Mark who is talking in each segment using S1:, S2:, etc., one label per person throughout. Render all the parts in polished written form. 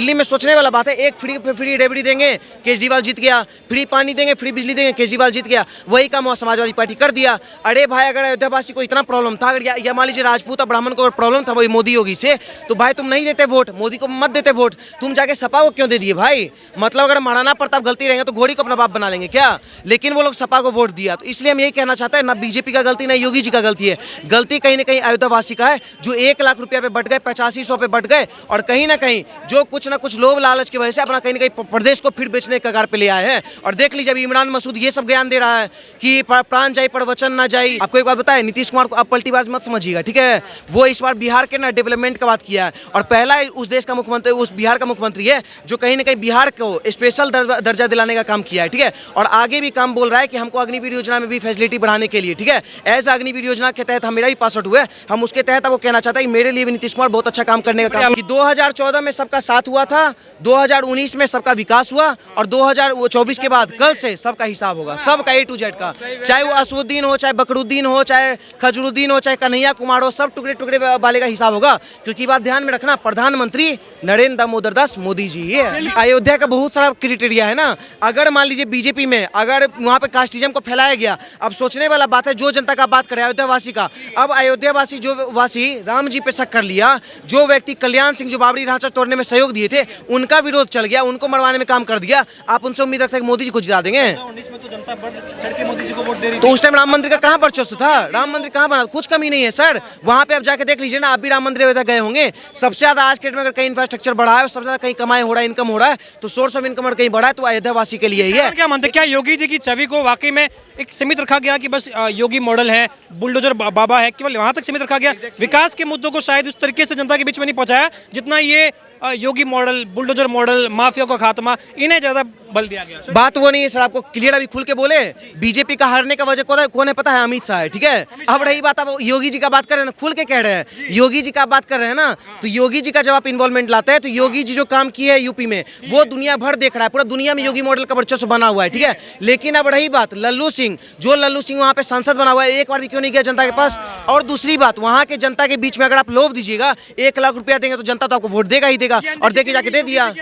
S1: दिल्ली में सोचने वाला बात है। एक फ्री रेबड़ी देंगे, केजरीवाल जीत गया, फ्री पानी देंगे, फ्री बिजली देंगे, केजरीवाल जीत गया। वही काम समाजवादी पार्टी कर दिया। अरे भाई, अगर अयोध्यावासी को इतना प्रॉब्लम था, अगर या मान लीजिए राजपूत और ब्राह्मण को प्रॉब्लम था वही मोदी योगी से, तो भाई तुम नहीं देते वोट, मोदी को मत देते वोट, तुम जाके सपा को क्यों दे दिए भाई? मतलब अगर महाराणा प्रताप गलती रहेंगे तो घोड़ी को अपना बाप बना लेंगे क्या? लेकिन वो लोग सपा को वोट दिया। तो इसलिए हम यही कहना चाहते हैं, ना बीजेपी का गलती, ना योगी जी का गलती है। गलती कहीं ना कहीं अयोध्यावासी का है, जो 1 लाख रुपया पे बढ़ गए, 8500 पे बढ़ गए, और कहीं ना कहीं जो कुछ ना कुछ लोभ लालच की वजह से अपना कहीं ना कहीं प्रदेश को फिर बेचने के कगार पे ले आए हैं। और देख लीजिए अभी इमरान मसूद ये सब ज्ञान दे रहा है कि प्राण जाए पर वचन ना जाए। आपको एक बात बताए, नीतीश कुमार को आप पलटीबाज मत समझिएगा, ठीक है? वो इस बार बिहार के ना डेवलपमेंट का बात किया है, और पहला उस देश का मुख्यमंत्री, उस बिहार का मुख्यमंत्री है जो कहीं ना कहीं बिहार को स्पेशल दर्जा दिलाने का काम किया है, ठीक है? और आगे भी काम बोल रहा है कि हमको अग्निवीर योजना में भी फैसिलिटी बढ़ाने के लिए, ठीक है? एज अग्निवीर योजना के तहत हम मेरा भी पास आउट हुआ है, हम उसके तहत वो कहना चाहता है कि मेरे लिए भी नीतीश कुमार बहुत अच्छा काम करने का काम। 2014 में सबका साथ हुआ था, 2019 में सबका विकास हुआ, और 2024 के बाद कल से सबका हिसाब होगा, सबका A to Z का। चाहे वो असुद्दीन हो, चाहे बकरुद्दीन हो, चाहे खजरुद्दीन हो, चाहे कन्हैया कुमार हो, सब टुकड़े टुकड़े वाले का हिसाब होगा। क्योंकि बात ध्यान में रखना, प्रधानमंत्री नरेंद्र दामोदर दास मोदी जी है। अयोध्या का बहुत सारा क्राइटेरिया है ना। अगर मान लीजिए बीजेपी में अगर वहाँ पे कास्टिज्म को फैलाया गया, अब सोचने वाला बात है, जो जनता का बात करे अयोध्यावासी का, अब अयोध्यावासी जो वासी राम जी पे शक कर लिया, जो व्यक्ति कल्याण सिंह जो बाबरी ढांचा तोड़ने में सहयोग दिए थे, उनका विरोध चल गया, उनको मरवाने में काम कर दिया। आप उनसे उम्मीद रखते हैं कि मोदी जी को जिता देंगे?
S2: 2019 में तो जनता बढ़ चढ़ के मोदी जी को वोट दे रही थी।
S1: तो उस टाइम राम मंदिर का कहाँ वर्चस्व था? राम मंदिर कहाँ बना? कुछ कमी नहीं है सर। वहाँ पे आप जाके देख लीजिए ना, आप भी राम मंदिर अयोध्या गए होंगे। सबसे ज्यादा आज के डेट में अगर कहीं इंफ्रास्ट्रक्चर बढ़ा है, सबसे ज्यादा कहीं कमाई हो रहा है, इनकम हो रहा है, तो सोर्स ऑफ इनकम कहीं बढ़ा है, तो अयोध्यावासी के लिए ही है।
S2: क्या मानते, क्या योगी जी की छवि को वाकई में एक सीमित रखा गया कि बस योगी मॉडल है, बुलडोजर बाबा है, केवल वहां तक सीमित रखा गया? विकास के मुद्दों को शायद उस तरीके से जनता के बीच में नहीं पहुंचाया जितना ये योगी मॉडल, बुलडोजर मॉडल, माफिया का खात्मा, इन्हें ज्यादा बल दिया गया।
S1: बात वो नहीं है सर, आपको क्लियर अभी खुल के बोले, बीजेपी का हारने का वजह कौन है पता है? अमित शाह है, ठीक है? अब रही बात, अब योगी जी का बात कर रहे हैं ना, खुल के कह रहे हैं, योगी जी का बात कर रहे हैं ना, तो योगी जी का जब आप इन्वॉल्वमेंट लाते हैं, तो योगी जी जो काम किए है यूपी में, वो दुनिया भर देख रहा है, पूरा दुनिया में योगी मॉडल का वर्चस्व बना हुआ है, ठीक है? लेकिन अब रही बात लल्लू सिंह, जो लल्लू सिंह वहाँ पे सांसद बना हुआ है, एक बार भी क्यों नहीं गया जनता के पास? और दूसरी बात, वहाँ के जनता के बीच में अगर आप लोभ दीजिएगा, 1 लाख रुपया देंगे तो जनता तो आपको वोट देगा ही देगा, और देके जाके दे दिया।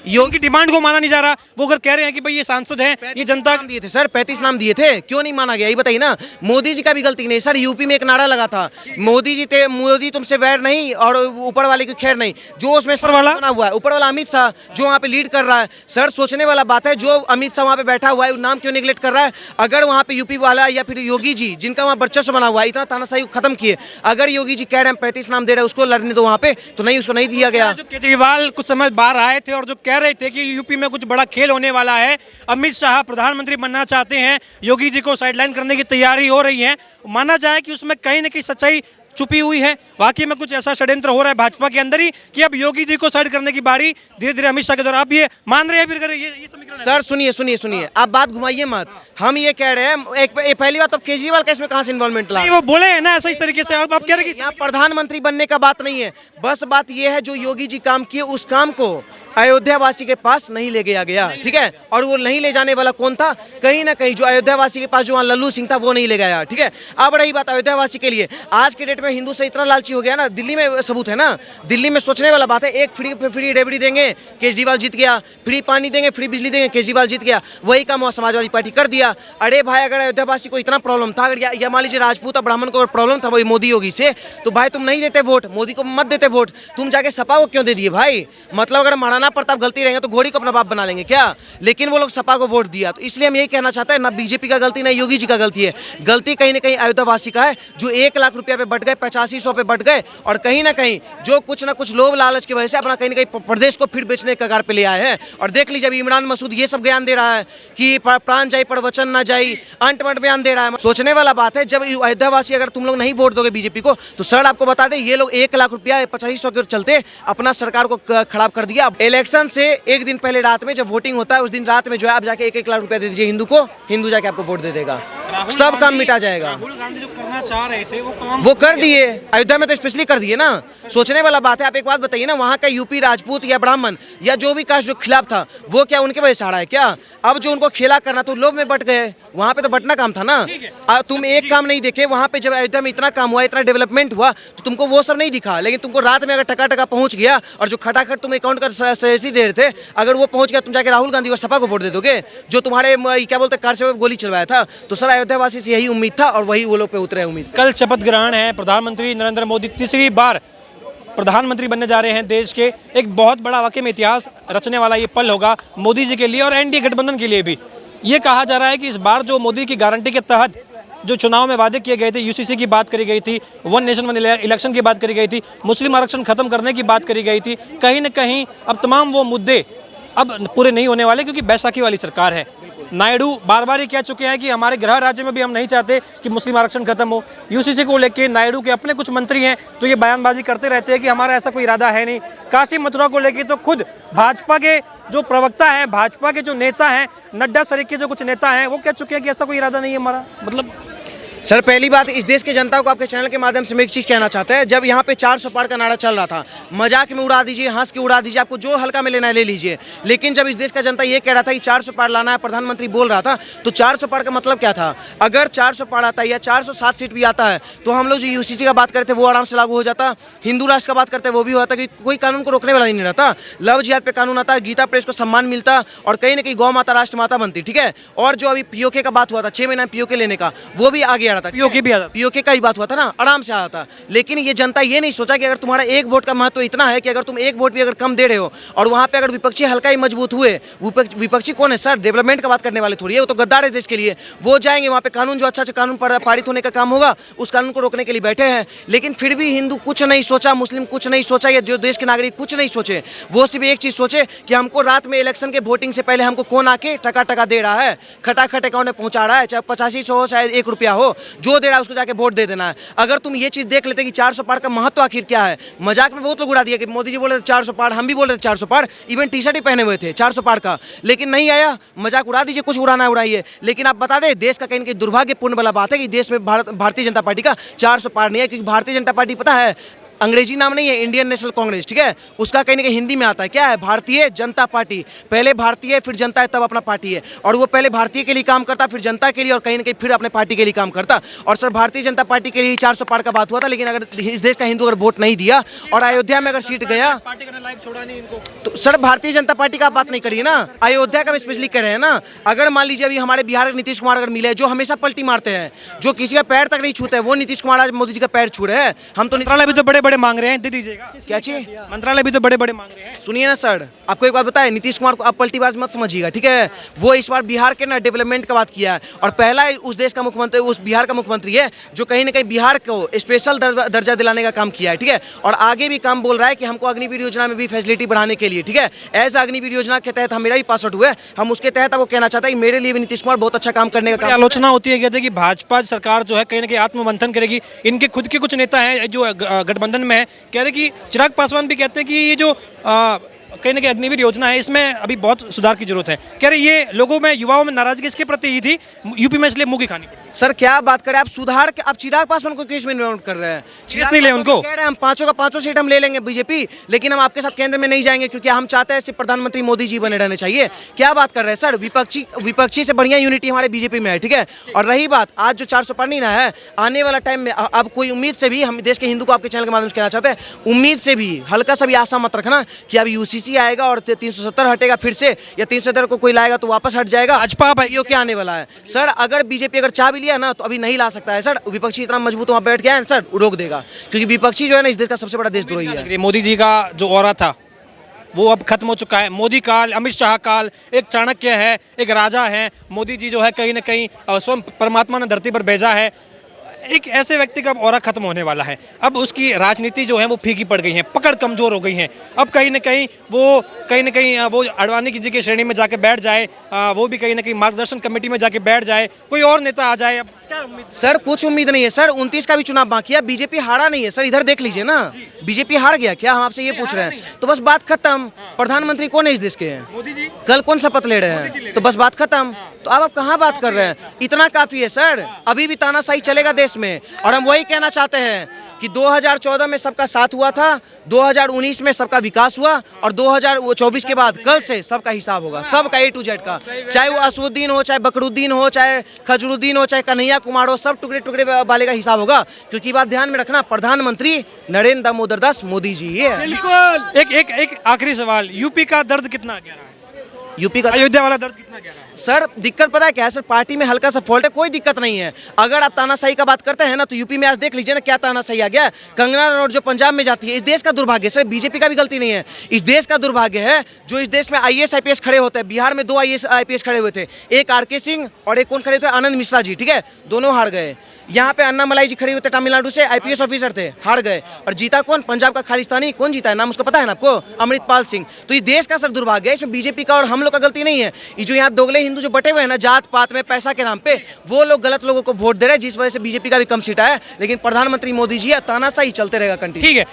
S2: योगी की डिमांड को माना नहीं जा रहा, वो अगर कह रहे हैं कि भाई ये सांसद हैं, ये जनता
S1: दिए थे सर, 35 नाम दिए थे, क्यों नहीं माना गया ये बताइए ना? मोदी जी का भी गलती नहीं सर। यूपी में एक नारा लगा था, मोदी जी थे, मोदी तुमसे वैर नहीं और ऊपर वाले की खैर नहीं, जो उसमें ऊपर वाला बना हुआ है, ऊपर वाला अमित शाह जो वहाँ पे लीड कर रहा है। सर सोचने वाला बात है, जो अमित शाह वहाँ पे बैठा हुआ है, नाम क्यों निगलेक्ट कर रहा है? अगर वहाँ पे यूपी वाला या फिर योगी जी जिनका वहाँ वर्चस्व बना हुआ है, इतना तानाशाही खत्म किए, अगर योगी जी कह रहे हैं 35 नाम दे रहे हैं उसको लड़ने दो वहाँ पे, तो नहीं, उसको नहीं दिया गया।
S2: जो केजरीवाल कुछ समय बाहर आए थे और जो कह रहे थे कि यूपी में कुछ बड़ा खेल होने वाला है, अमित शाह प्रधानमंत्री बनना चाहते हैं, योगी जी को साइडलाइन करने की तैयारी हो रही है, माना जाए कि उसमें कहीं ना कहीं सच्चाई छुपी हुई है? वाकई में कुछ ऐसा षड्यंत्र हो रहा है भाजपा के अंदर ही कि अब योगी जी को साइड करने की बारी धीरे धीरे अमित शाह के द्वारा? आप ये मान रहे हैं फिर ये समीकरण?
S1: सर सुनिए, आप बात घुमाइए मत। हम ये कह रहे हैं, एक पहली बात, तो केजरीवाल का इसमें कहाँ से इन्वॉल्वमेंट ला?
S2: वो बोले है ना ऐसा इस तरीके से, आप कह रहे हैं कि
S1: यहाँ प्रधानमंत्री बनने का बात नहीं है, बस बात ये है जो योगी जी काम किए उस काम को अयोध्यावासी के पास नहीं ले गया गया, ठीक है? और वो नहीं ले जाने वाला कौन था? कहीं ना कहीं जो अयोध्यावासी के पास जो वहाँ लल्लू सिंह था वो नहीं ले गया, ठीक है? अब रही बात अयोध्यावासी के लिए, आज के डेट में हिंदू से इतना लालची हो गया ना, दिल्ली में सबूत है ना, दिल्ली में सोचने वाला बात है, एक फ्री रेबड़ी देंगे, केजरीवाल जीत गया, फ्री पानी देंगे, फ्री बिजली देंगे, केजरीवाल जीत गया। वही काम समाजवादी पार्टी कर दिया। अरे भाई, अगर अयोध्यावासी को इतना प्रॉब्लम था, अगर या मान लीजिए राजपूत और ब्राह्मण को प्रॉब्लम था वही मोदी योगी से, तो भाई तुम नहीं देते वोट, मोदी को मत देते वोट, तुम जाके सपा को क्यों दे दिए भाई? मतलब अगर महाराणा प्रताप गलती रहेंगे तो घोड़ी को अपना बाप बना लेंगे क्या? लेकिन वो लोग सपा को वोट दिया। तो इसलिए हम यही कहना चाहते हैं, ना बीजेपी का गलती, ना योगी जी का गलती है। गलती कहीं ना कहीं अयोध्यावासी का है, जो 1 लाख रुपया पे बढ़ गए, 8500 पे बढ़ गए, और कहीं ना कहीं जो कुछ ना कुछ लोभ लालच की वजह से अपना कहीं ना कहीं प्रदेश को फिर बेचने के कगार पे ले आए हैं। और देख लीजिए अभी इमरान मसूद ये सब ज्ञान दे रहा है कि प्राण जाए पर वचन ना जाए, अंट मंट बयान दे रहा है। सोचने वाला बात है, जब अयोध्यावासी अगर तुम लोग नहीं वोट दोगे बीजेपी को, तो सर आपको बता दें, ये लोग 1 लाख रुपया 8500 के चलते अपना सरकार को खराब कर दिया। इलेक्शन से एक दिन पहले रात में जब वोटिंग होता है, उस दिन रात में जो है आप जाके 1-1 लाख रुपया दे दीजिए हिंदू को, हिंदू जाके आपको वोट दे देगा। सब काम मिटा जाएगा।
S2: राहुल गांधी जो करना चाह रहे थे वो काम
S1: वो कर दिए, अयोध्या में तो स्पेशली कर दिए ना। सोचने वाला बात है। आप एक बात बताइए ना, वहाँ का यूपी राजपूत या ब्राह्मण या जो भी कास्ट जो खिलाफ था, वो क्या उनके वजह से हारा है क्या? अब जो उनको खेला करना तो लोभ में बट गए, वहाँ पे तो बटना काम था ना। तुम एक काम नहीं देखे वहाँ पे, जब अयोध्या में इतना काम हुआ, इतना डेवलपमेंट हुआ, तो तुमको वो सब नहीं दिखा। लेकिन तुमको रात में अगर टका टका पहुंच गया और जो खटाखट तुम अकाउंट का सही दे रहे थे, अगर वो पहुंच गया, तुम जाके राहुल गांधी और सपा को वोट दे दोगे, जो तुम्हारे क्या बोलते कार से गोली चलवाया था। तो सर अयोध्या वासी से यही उम्मीद था और वही वो लोग पे उतरे उम्मीद।
S2: कल शपथ ग्रहण है, प्रधानमंत्री नरेंद्र मोदी तीसरी बार प्रधानमंत्री बनने जा रहे हैं देश के। एक बहुत बड़ा वाकई में इतिहास रचने वाला ये पल होगा मोदी जी के लिए और एनडीए गठबंधन के लिए भी। ये कहा जा रहा है कि इस बार जो मोदी की गारंटी के तहत जो चुनाव में वादे किए गए थे, यूसीसी की बात करी गई थी, वन नेशन वन इलेक्शन की बात करी गई थी, मुस्लिम आरक्षण खत्म करने की बात करी गई थी, कहीं न कहीं अब तमाम वो मुद्दे अब पूरे नहीं होने वाले, क्योंकि बैसाखी वाली सरकार है। नायडू बार बार ये कह चुके हैं कि हमारे गृह राज्य में भी हम नहीं चाहते कि मुस्लिम आरक्षण खत्म हो। यूसीसी को लेके नायडू के अपने कुछ मंत्री हैं तो ये बयानबाजी करते रहते हैं कि हमारा ऐसा कोई इरादा है नहीं। काशी मथुरा को लेके तो खुद भाजपा के जो प्रवक्ता हैं, भाजपा के जो नेता हैं, नड्डा सरीख के जो कुछ नेता हैं, वो कह चुके हैं कि ऐसा कोई इरादा नहीं है हमारा। मतलब
S1: सर पहली बात, इस देश के जनता को आपके चैनल के माध्यम से मैं एक चीज़ कहना चाहता है। जब यहाँ पे 400 पार का नारा चल रहा था, मजाक में उड़ा दीजिए, हंस के उड़ा दीजिए, आपको जो हल्का में लेना है ले लीजिए। लेकिन जब इस देश का जनता ये कह रहा था कि 400 पार लाना है, प्रधानमंत्री बोल रहा था, तो 400 पार का मतलब क्या था? अगर 400 पार आता है या 407 सीट भी आता है तो हम लोग जो यूसीसी का बात करते हैं वो आराम से लागू हो जाता। हिंदू राष्ट्र का बात करते हैं वो भी होता कि कोई कानून को रोकने वाला नहीं रहता। लव जिहाद पे कानून आता, गीता प्रेस को सम्मान मिलता और कहीं ना कहीं गौ माता राष्ट्र माता बनती। ठीक है। और जो अभी पीओके का बात हुआ था, 6 महीना पीओके लेने का, वो भी आगे आ रहा था।
S2: पीओके भी
S1: पीओके का ही बात हुआ था ना, आराम से आया था। लेकिन ये जनता ये नहीं सोचा कि अगर तुम्हारा एक वोट का महत्व इतना है कि अगर तुम एक वोट भी अगर कम दे रहे हो और वहां पे अगर विपक्षी हल्का ही मजबूत हुए, विपक्षी कौन है सर? डेवलपमेंट का बात करने वाले थोड़ी है, वो तो गद्दार है देश के लिए। वो जाएंगे वहां पे कानून जो अच्छा कानून पारित होने का काम होगा, उस कानून को रोकने के लिए बैठे हैं। लेकिन फिर भी हिंदू कुछ नहीं सोचा, मुस्लिम कुछ नहीं सोचा, या जो देश के नागरिक कुछ नहीं सोचे। वो सिर्फ एक चीज सोचे कि हमको रात में इलेक्शन के वोटिंग से पहले हमको कौन आके टका टका दे रहा है, खटाखट अकाउंट में पहुंचा रहा है, चाहे 85 हो चाहे 1 रुपया हो, जो दे रहा है उसको जाके वोट दे देना है। अगर तुम ये चीज देख लेते कि 400 पार का महत्व आखिर क्या है। मजाक में बहुत लोग उड़ा दिया कि मोदी जी बोले थे 400 पार, हम भी बोल रहे थे 400 पार, इवन टी शर्ट ही पहने हुए थे 400 पार का, लेकिन नहीं आया। मजाक उड़ा दीजिए, कुछ उड़ाना है उड़ाइए। लेकिन आप बता दें, देश का कहीं ना कहीं दुर्भाग्यपूर्ण वाला बात है कि देश में भारतीय जनता पार्टी का 400 पार नहीं है। क्योंकि भारतीय जनता पार्टी पता है अंग्रेजी नाम नहीं है, इंडियन नेशनल कांग्रेस। ठीक है। उसका कहीं ना कहीं हिंदी में आता है, क्या है? भारतीय जनता पार्टी। पहले भारतीय फिर जनता है तब अपना पार्टी है। और वो पहले भारतीय के लिए काम करता, फिर जनता के लिए, और कहीं ना कहीं फिर अपने पार्टी के लिए काम करता। और सर भारतीय जनता पार्टी के लिए 400 पार का बात हुआ था। लेकिन अगर इस देश का हिंदू अगर वोट नहीं दिया और अयोध्या में अगर सीट गया तो सर भारतीय जनता पार्टी का बात नहीं करिए ना, अयोध्या का स्पेशली कह रहे हैं ना। अगर मान लीजिए अभी हमारे बिहार के नीतीश कुमार अगर मिले, जो हमेशा पलटी मारते हैं, जो किसी का पैर तक नहीं छूते हैं, वो नीतीश कुमार आज मोदी जी का पैर छू रहे हैं। हम तो
S2: मंत्रालय भी तो बड़े बड़े मांग रहे हैं, दे दीजिएगा।
S1: क्या चाहिए?
S2: मंत्रालय भी तो बड़े बड़े मांग रहे हैं।
S1: सुनिए ना सर, आपको एक बात बताए, नीतीश कुमार को आप पलटीबाज मत समझिएगा। ठीक है। वो इस बार बिहार के ना डेवलपमेंट का बात किया है और पहला उस देश का मुख्यमंत्री, उस बिहार का मुख्यमंत्री है जो कहीं ना कहीं बिहार को स्पेशल दर्जा दिलाने का काम किया है। ठीक है। और आगे भी काम बोल रहा है कि हमको अग्निवीर योजना में भी फैसिलिटी बढ़ाने के लिए। ठीक है। एज अग्निवीर योजना के तहत हम मेरा भी पास आउट हुआ है, हम उसके तहत वो कहना चाहता है कि मेरे लिए भी नीतीश कुमार बहुत अच्छा काम करने का।
S2: आलोचना होती है कहते कि भाजपा सरकार जो है कहीं ना कहीं आत्ममंथन करेगी। इनके खुद के कुछ नेता हैं जो गठबंधन में है, कह रहे कि चिराग पासवान भी कहते हैं कि ये जो कहीं ना कहीं अग्निवीर योजना है इसमें अभी बहुत सुधार की जरूरत है। कह रहे ये लोगों में, युवाओं में नाराजगी इसके प्रति ही थी, यूपी में इसलिए मुंह की खानी पड़ी।
S1: सर क्या बात करें आप, सुधार के आप चिराग पासवान को केस में इन्वॉल्व कर रहे हैं।
S2: चिराग नहीं ले उनको,
S1: कह रहे हैं हम 5 का 5 सीट हम ले लेंगे बीजेपी, लेकिन हम आपके साथ केंद्र में नहीं जाएंगे क्योंकि हम चाहते हैं सिर्फ प्रधानमंत्री मोदी जी बने रहने चाहिए। क्या बात कर रहे हैं सर, विपक्षी से बढ़िया यूनिटी हमारे बीजेपी में है। ठीक है। और रही बात आज जो 400 पार नहीं ना है, आने वाला टाइम में अब कोई उम्मीद से भी, हम देश के हिंदू को आपके चैनल के माध्यम से कहना चाहते हैं, उम्मीद से भी हल्का सा भी आशा मत रखना कि अब यूसीसी आएगा और 370 हटेगा फिर से, या 370 को कोई लाएगा तो वापस हट जाएगा।
S2: भाजपा
S1: क्या आने वाला है सर? अगर बीजेपी अगर चाह भी लिया ना तो अभी नहीं ला सकता है सर। विपक्षी इतना मजबूत वहां बैठ गया है सर, रोक देगा। क्योंकि विपक्षी जो है ना इस देश का सबसे बड़ा देशद्रोही है।
S2: मोदी जी का जो ऑरा था वो अब खत्म हो चुका है। मोदी काल, अमित शाह काल, एक चाणक्य है, एक राजा है। मोदी जी जो है कहीं ना कहीं स्वयं परमात्मा ने धरती पर भेजा है। एक ऐसे व्यक्ति का ऑरा खत्म होने वाला है। अब उसकी राजनीति जो है वो फीकी पड़ गई है, पकड़ कमजोर हो गई है। अब कहीं ना कहीं वो अडवाणी जी की श्रेणी में जाके बैठ जाए, वो भी कहीं ना कहीं मार्गदर्शन कमेटी में जाके बैठ जाए, कोई और नेता आ जाए। अब क्या उम्मीद
S1: सर? कुछ उम्मीद नहीं है सर। 29 का भी चुनाव बाकी है, बीजेपी हारा नहीं है सर। इधर देख लीजिए ना, बीजेपी हार गया क्या? हम आपसे ये पूछ रहे हैं। तो बस बात खत्म। प्रधानमंत्री कौन है इस देश के?
S2: मोदी जी।
S1: कल कौन शपथ ले रहे हैं? तो बस बात खत्म। तो अब आप कहाँ बात कर रहे हैं? इतना काफी है सर, अभी भी तानाशाही चलेगा देश में। और हम वही कहना चाहते हैं कि 2014 में सबका साथ हुआ था, 2019 में सबका विकास हुआ, और 2024 के बाद कल से सबका हिसाब होगा, सबका A to Z का। चाहे वो असुद्दीन हो, चाहे बकरुद्दीन हो, चाहे खजरुद्दीन हो, चाहे कन्हैया कुमार हो, सब टुकड़े टुकड़े वाले का हिसाब होगा। क्योंकि बात ध्यान में रखना, प्रधानमंत्री नरेंद्र दामोदर दास मोदी जी है।
S2: बिल्कुल। एक आखिरी सवाल, यूपी का दर्द कितना गहरा है?
S1: यूपी का
S2: अयोध्या वाला दर्द कितना गहरा है?
S1: सर दिक्कत पता है क्या है सर? पार्टी में हल्का सा फॉल्ट है, कोई दिक्कत नहीं है। अगर आप तानाशाही का बात करते हैं ना, तो यूपी में आज देख लीजिए ना क्या तानाशाही आ गया है। कंगना रनौत जो पंजाब में जाती है, इस देश का दुर्भाग्य है सर, बीजेपी का भी गलती नहीं है, इस देश का दुर्भाग्य है जो इस देश में IAS IPS खड़े होते हैं। बिहार में 2 IAS IPS खड़े हुए थे, एक RK सिंह और एक कौन खड़े थे? आनंद मिश्रा जी, ठीक है, दोनों हार गए। यहाँ पे अन्नामलाई जी खड़े हुए थे तमिलनाडु से, IPS ऑफिसर थे, हार गए। और जीता कौन? पंजाब का खालिस्तानी कौन जीता है, नाम उसको पता है ना आपको? अमृतपाल सिंह। तो ये देश का सर दुर्भाग्य है, इसमें बीजेपी का और हम लोग का गलती नहीं है। ये जो यहाँ दोगले हिंदू जो बटे हुए हैं ना जात पात में, पैसा के नाम पे, वो लोग गलत लोगों को वोट दे रहे हैं, जिस वजह से बीजेपी का भी कम सीट है। लेकिन प्रधानमंत्री मोदी जी है, तानाशाही चलते रहेगा कंटिन्यू।
S2: ठीक है।